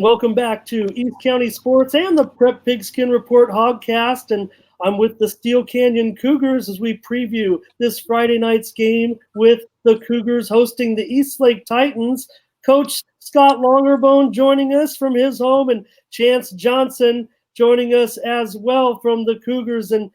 Welcome back to East County Sports and the Prep Pigskin Report Hogcast. And I'm with the Steele Canyon Cougars as we preview this Friday night's game with the Cougars hosting the Eastlake Titans. Coach Scott Longerbone joining us from his home, and Chance Johnson joining us as well from the Cougars. And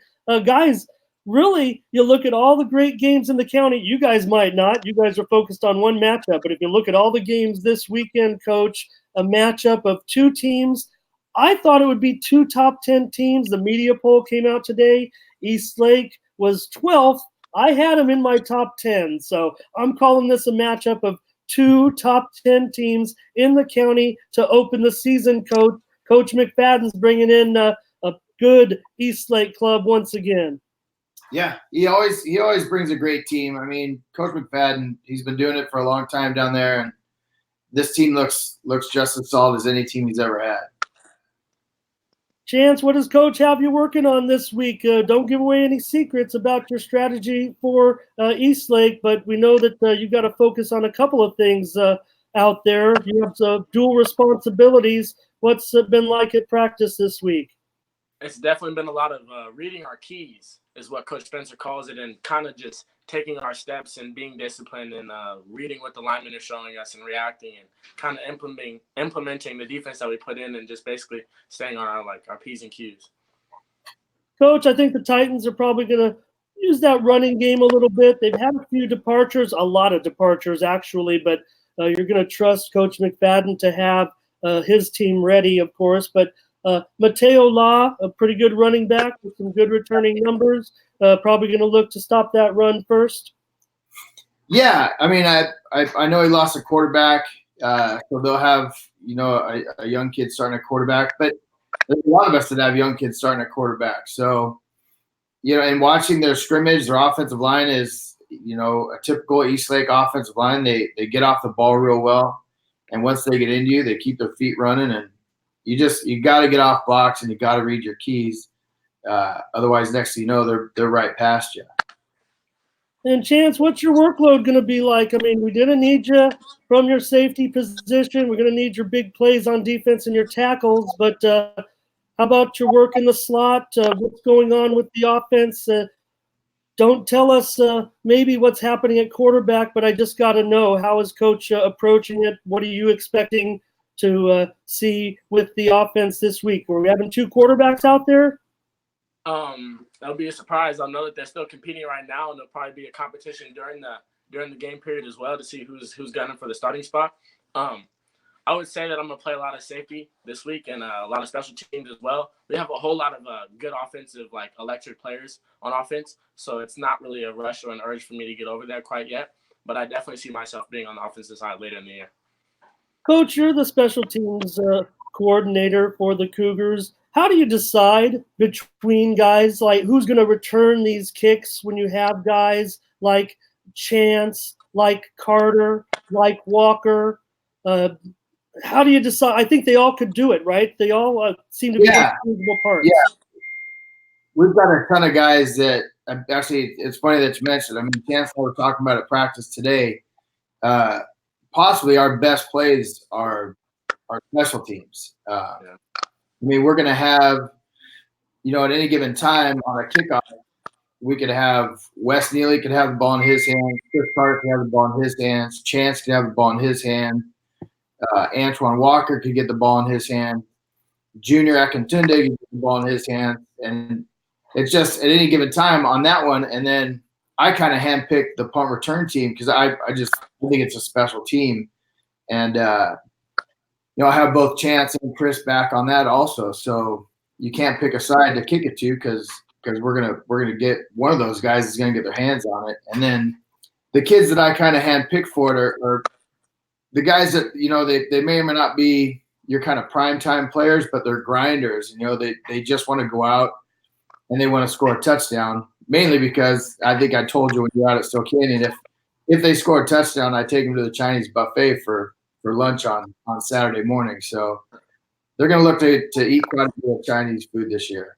guys, really, you look at all the great games in the county. You guys might not. You guys are focused on one matchup. But if you look at all the games this weekend, Coach, a matchup of two teams. I thought it would be two top 10 teams. The media poll came out today. Eastlake was 12th. I had them in my top 10. So I'm calling this a matchup of two top 10 teams in the county to open the season, Coach. Coach McFadden's bringing in a good Eastlake club once again. Yeah, he always brings a great team. I mean, Coach McFadden, he's been doing it for a long time down there, and this team looks just as solid as any team he's ever had. Chance, what does Coach have you working on this week? Don't give away any secrets about your strategy for Eastlake, but we know that you've got to focus on a couple of things out there. You have dual responsibilities. What's it been like at practice this week? It's definitely been a lot of reading our keys, is what Coach Spencer calls it, and kind of just taking our steps and being disciplined and reading what the linemen are showing us and reacting and kind of implementing the defense that we put in and just basically staying on our P's and Q's. Coach, I think the Titans are probably going to use that running game a little bit. They've had a few departures, a lot of departures actually, but you're going to trust Coach McFadden to have his team ready, of course. But Mateo Law, a pretty good running back with some good returning numbers, probably going to look to stop that run first. Yeah, I mean, I know he lost a quarterback, so they'll have a young kid starting a quarterback, but there's a lot of us that have young kids starting a quarterback. So and watching their scrimmage, their offensive line is a typical Eastlake offensive line. They get off the ball real well, and once they get into you, they keep their feet running, and you got to get off blocks and you got to read your keys. Otherwise, next thing you know, they're right past you. And Chance, what's your workload going to be like? I mean, we're going to need you from your safety position. We're going to need your big plays on defense and your tackles. But how about your work in the slot? What's going on with the offense? Don't tell us maybe what's happening at quarterback, but I just got to know, how is Coach approaching it? What are you expecting to see with the offense this week? Are we having two quarterbacks out there? That'll be a surprise. I know that they're still competing right now, and there'll probably be a competition during the game period as well to see who's gunning for the starting spot. I would say that I'm gonna play a lot of safety this week and a lot of special teams as well. We have a whole lot of good offensive, electric players on offense, so it's not really a rush or an urge for me to get over there quite yet. But I definitely see myself being on the offensive side later in the year. Coach, you're the special teams coordinator for the Cougars. How do you decide between guys like who's going to return these kicks when you have guys like Chance, like Carter, like Walker? How do you decide? I think they all could do it, right? They all seem to be usable parts. Yeah. We've got a ton of guys that actually, it's funny that you mentioned. I mean, Chance and I were talking about at practice today. Possibly our best plays are our special teams. I mean, we're going to have, at any given time on a kickoff, we could have Wes Neely could have the ball in his hands, Chris Carter could have the ball in his hands, Chance could have the ball in his hand, Antoine Walker could get the ball in his hand, Junior Akintunde could get the ball in his hand, and it's just at any given time on that one. And then I kind of handpicked the punt return team because I think it's a special team, and I have both Chance and Chris back on that also. So you can't pick a side to kick it to because we're gonna get one of those guys is gonna get their hands on it. And then the kids that I kind of handpicked for it are the guys that they may or may not be your kind of primetime players, but they're grinders. They just want to go out and they want to score a touchdown. Mainly because I think I told you when you're out at Steele Canyon, if they score a touchdown, I take them to the Chinese buffet for lunch on Saturday morning. So they're going to look to eat quite a bit of Chinese food this year.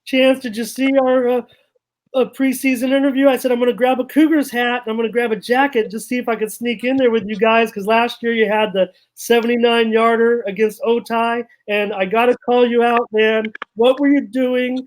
Chance, did you see our a preseason interview. I said, I'm going to grab a Cougars hat and I'm going to grab a jacket, just see if I could sneak in there with you guys. Because last year you had the 79-yarder against Otay, and I got to call you out, man. What were you doing?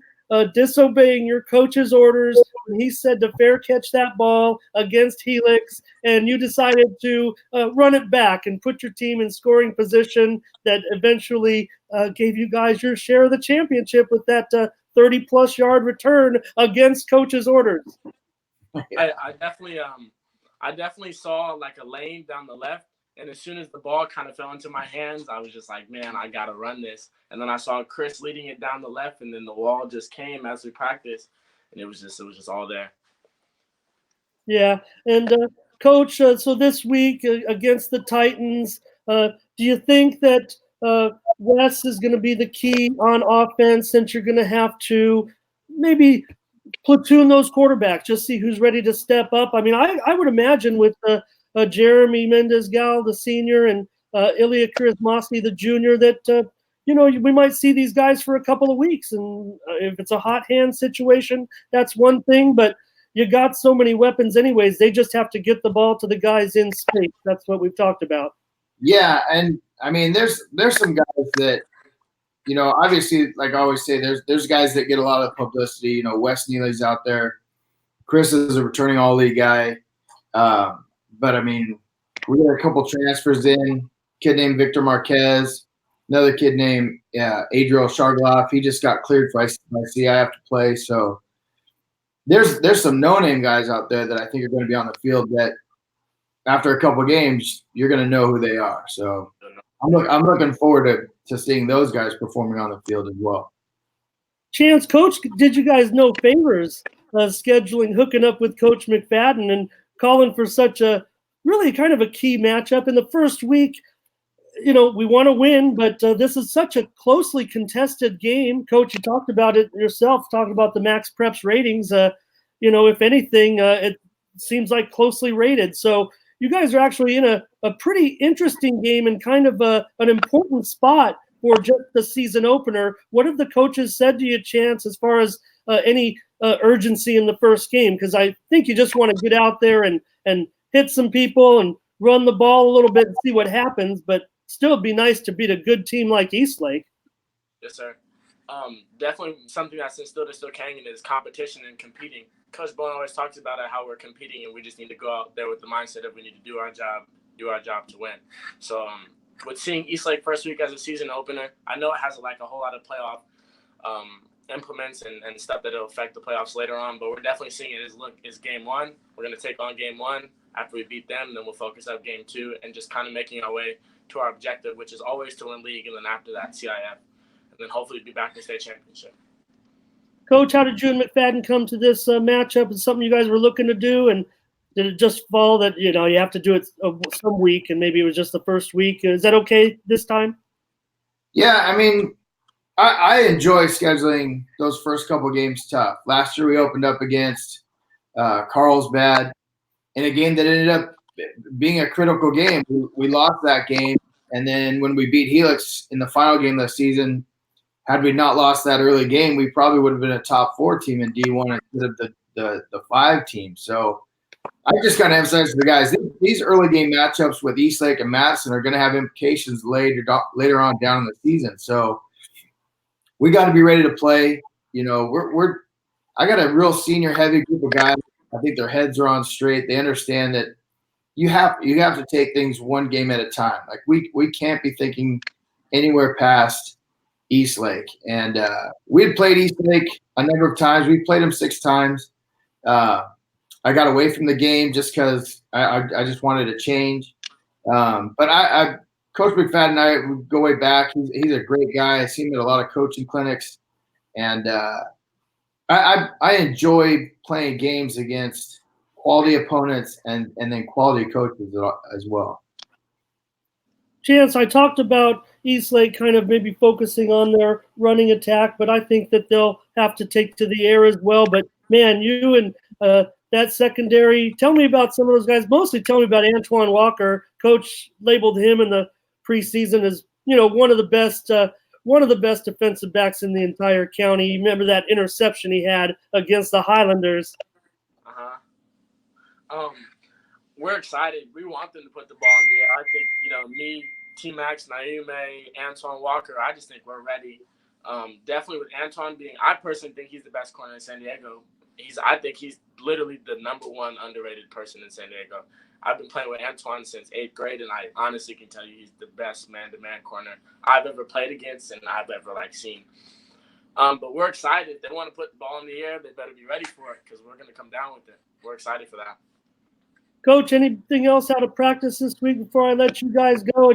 Disobeying your coach's orders when he said to fair catch that ball against Helix, and you decided to run it back and put your team in scoring position that eventually gave you guys your share of the championship with that 30-plus yard return against coach's orders. I definitely saw like a lane down the left, and as soon as the ball kind of fell into my hands, I was just like, man, I gotta run this. And then I saw Chris leading it down the left, and then the wall just came as we practiced, and it was just all there. Yeah, and Coach, so this week against the Titans, do you think that Wes is going to be the key on offense, since you're going to have to maybe platoon those quarterbacks, just see who's ready to step up? I mean, I would imagine with Jeremy Mendez-Gal, the senior, and Ilya Kurizmosky, the junior, that we might see these guys for a couple of weeks. And if it's a hot hand situation, that's one thing. But you got so many weapons anyways. They just have to get the ball to the guys in space. That's what we've talked about. Yeah, and I mean, there's some guys that, obviously, like I always say, there's guys that get a lot of publicity. Wes Neely's out there. Chris is a returning all-league guy. But, I mean, we got a couple transfers in. Kid named Victor Marquez. Another kid named Adriel Shargloff. He just got cleared for ICIF to play. So there's some no-name guys out there that I think are going to be on the field that after a couple of games, you're going to know who they are. So I'm looking forward to seeing those guys performing on the field as well. Chance, Coach did you guys no favors scheduling, hooking up with Coach McFadden and calling for such a really kind of a key matchup in the first week. We want to win, but this is such a closely contested game. Coach, you talked about it yourself, talking about the Max Preps ratings. If anything, it seems like closely rated. So you guys are actually in a pretty interesting game and kind of an important spot for just the season opener. What have the coaches said to you, Chance, as far as any urgency in the first game? Because I think you just want to get out there and hit some people and run the ball a little bit and see what happens, but still it'd be nice to beat a good team like Eastlake. Yes, sir. Definitely something that's instilled in Steele Canyon is competition and competing. Coach Bone always talks about it, how we're competing, and we just need to go out there with the mindset of we need to do our job to win. So with seeing Eastlake first week as a season opener, I know it has a whole lot of playoff implements and stuff that will affect the playoffs later on, but we're definitely seeing it as game one. We're going to take on game one. After we beat them, then we'll focus on game two and just kind of making our way to our objective, which is always to win league, and then after that, CIF, and then hopefully be back in the state championship. Coach, how did you and McFadden come to this matchup? Is something you guys were looking to do, and did it just fall that you have to do it some week, and maybe it was just the first week? Is that okay this time? Yeah, I mean, I enjoy scheduling those first couple games tough. Last year we opened up against Carlsbad in a game that ended up being a critical game. We lost that game, and then when we beat Helix in the final game of the season, had we not lost that early game, we probably would have been a top 4 team in D1 instead of the 5 team. So I just got to emphasize to the guys, these early game matchups with Eastlake and Madison are going to have implications later on down in the season. So we got to be ready to play. I got a real senior heavy group of guys. I think their heads are on straight. They understand that you have to take things one game at a time. Like we can't be thinking anywhere past Eastlake. And we had played Eastlake a number of times. We played them 6 times. I got away from the game just because I just wanted to change. But Coach McFadden and I would go way back. He's a great guy. I've seen him at a lot of coaching clinics. And I enjoy playing games against quality opponents and then quality coaches as well. Chance, I talked about Eastlake kind of maybe focusing on their running attack, but I think that they'll have to take to the air as well. But, man, you and that secondary, tell me about some of those guys. Mostly tell me about Antoine Walker. Coach labeled him in the preseason as, one of the best one of the best defensive backs in the entire county. You remember that interception he had against the Highlanders? We're excited. We want them to put the ball in the air. I think, me, T-Max, Naume, Antoine Walker, I just think we're ready. Definitely with Antoine I personally think he's the best corner in San Diego. I think he's literally the number one underrated person in San Diego. I've been playing with Antoine since 8th grade, and I honestly can tell you he's the best man-to-man corner I've ever played against and I've ever seen. But we're excited. If they want to put the ball in the air, they better be ready for it because we're going to come down with it. We're excited for that. Coach, anything else out of practice this week before I let you guys go?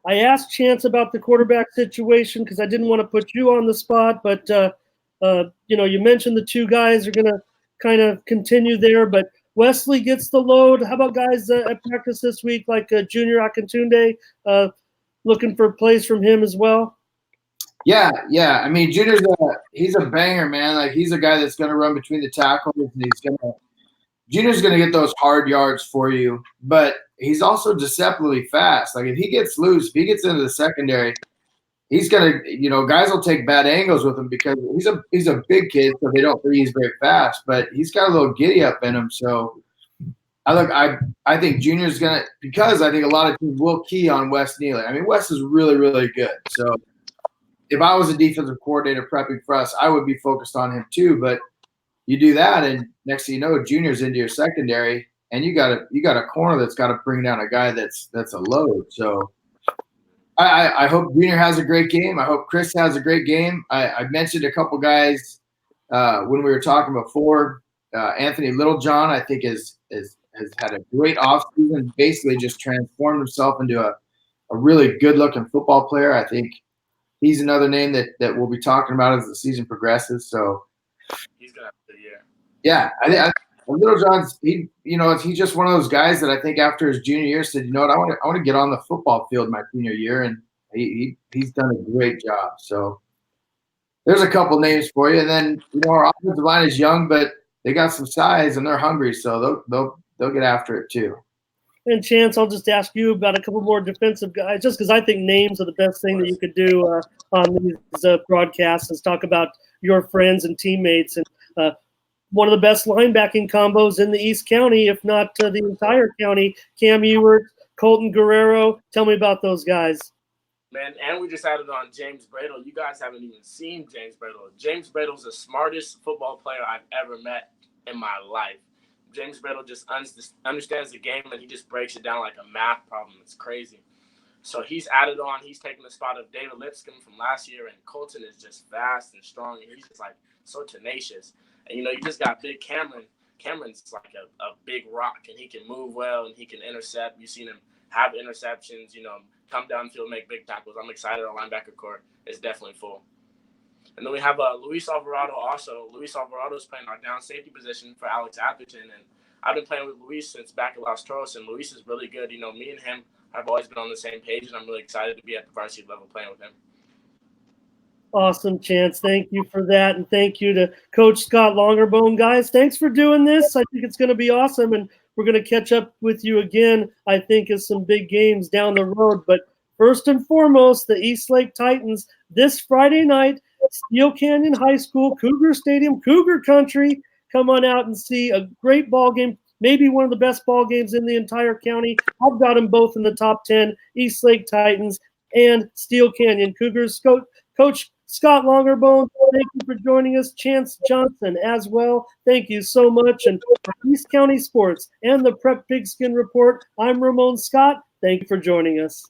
I asked Chance about the quarterback situation because I didn't want to put you on the spot, but you mentioned the two guys are going to kind of continue there, but Wesley gets the load. How about guys at practice this week, like Junior Akintunde, looking for plays from him as well? Yeah. I mean, Junior's he's a banger, man. He's a guy that's going to run between the tackles, and Junior's going to get those hard yards for you, but he's also deceptively fast. If he gets loose, if he gets into the secondary, he's going to, guys will take bad angles with him because he's a big kid, so they don't think he's very fast, but he's got a little giddy up in him. So I think Junior's going to, because I think a lot of teams will key on Wes Neely. I mean, Wes is really, really good. So if I was a defensive coordinator prepping for us, I would be focused on him too, but you do that, and next thing you know, Junior's into your secondary, and you got a corner that's got to bring down a guy that's a load. So I hope Junior has a great game. I hope Chris has a great game. I mentioned a couple guys when we were talking before. Anthony Littlejohn, I think, has had a great offseason, basically just transformed himself into a really good-looking football player. I think he's another name that we'll be talking about as the season progresses. So he's gonna have a good year. Yeah, I Littlejohn's he's just one of those guys that I think after his junior year said, I want to get on the football field my junior year, and he's done a great job. So there's a couple names for you, and then our offensive line is young, but they got some size and they're hungry, so they'll get after it too. And Chance, I'll just ask you about a couple more defensive guys, just because I think names are the best thing that you could do on these broadcasts is talk about your friends and teammates. And one of the best linebacking combos in the East County, if not the entire county, Cam Ewert, Colton Guerrero. Tell me about those guys. Man, and we just added on James Bradle. You guys haven't even seen James Bradle. James Bradle's the smartest football player I've ever met in my life. James Bradle just understands the game, and he just breaks it down like a math problem. It's crazy. So he's added on. He's taken the spot of David Lipscomb from last year, and Colton is just fast and strong, and he's just so tenacious. And, you just got big Cameron. Cameron's like a big rock, and he can move well, and he can intercept. You've seen him have interceptions, come downfield, make big tackles. I'm excited. Our linebacker core is definitely full. And then we have Luis Alvarado also. Luis Alvarado is playing our down safety position for Alex Atherton. And I've been playing with Luis since back at Los Toros, and Luis is really good. Me and him have always been on the same page, and I'm really excited to be at the varsity level playing with him. Awesome, Chance. Thank you for that. And thank you to Coach Scott Longerbone. Guys, thanks for doing this. I think it's going to be awesome, and we're going to catch up with you again, I think, as some big games down the road. But first and foremost, the Eastlake Titans this Friday night, Steele Canyon High School, Cougar Stadium, Cougar Country. Come on out and see a great ball game, maybe one of the best ball games in the entire county. I've got them both in the top 10, Eastlake Titans and Steele Canyon Cougars. Coach Scott Longerbone, thank you for joining us. Chance Johnson as well. Thank you so much. And for East County Sports and the Prep Pigskin Report, I'm Ramon Scott. Thank you for joining us.